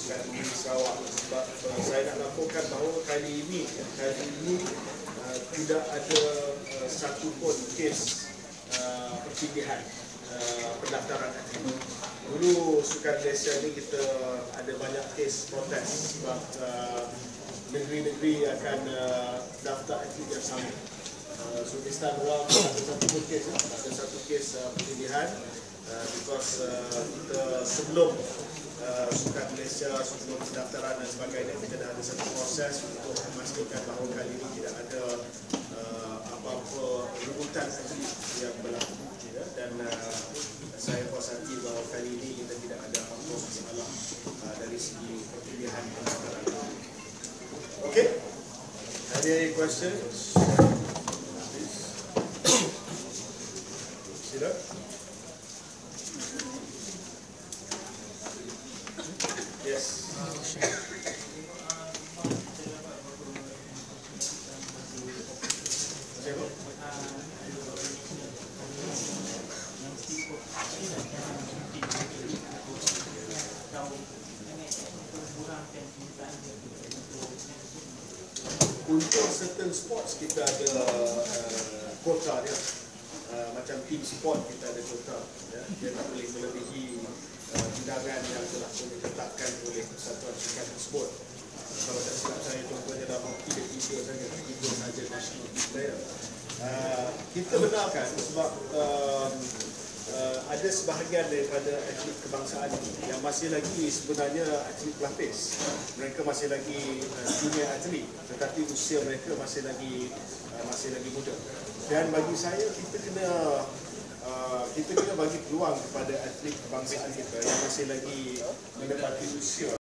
di Sarawak sebab saya nak laporkan bahawa kali ini tidak ada satu pun kes pertindihan pendaftaran atlet. Dulu Sukan Malaysia ni kita ada banyak kes protes sebab negeri-negeri akan daftar atlet yang sama. So this time around ada satu kes pertindihan because kita sebelum Sukan Malaysia, sebelum pendaftaran dan sebagainya, kita dah ada satu proses untuk memastikan bahawa kali ini tidak ada apa-apa rebutan atlet yang berlaku, dan saya puas hati bahawa kali ini kita tidak ada apa-apa masalah dari segi perpilihan pendaftaran. Okay, any questions? Sila. Yes. Untuk certain sports kita ada quota dia. Macam team sport kita ada quota, ya. Dia tak boleh melebihi bidangan yang telah ditetapkan oleh Persatuan Sukan tersebut. Kalau tak silap saya, contohnya dalam hoki dia 3 saja national player. Kita benarkan sebab ada sebahagian daripada atlet kebangsaan yang masih lagi sebenarnya atlet pelapis. Mereka masih lagi junior atlet, tetapi usia mereka masih lagi muda. Dan bagi saya, kita kena bagi peluang kepada atlet kebangsaan kita yang masih lagi mendapati usia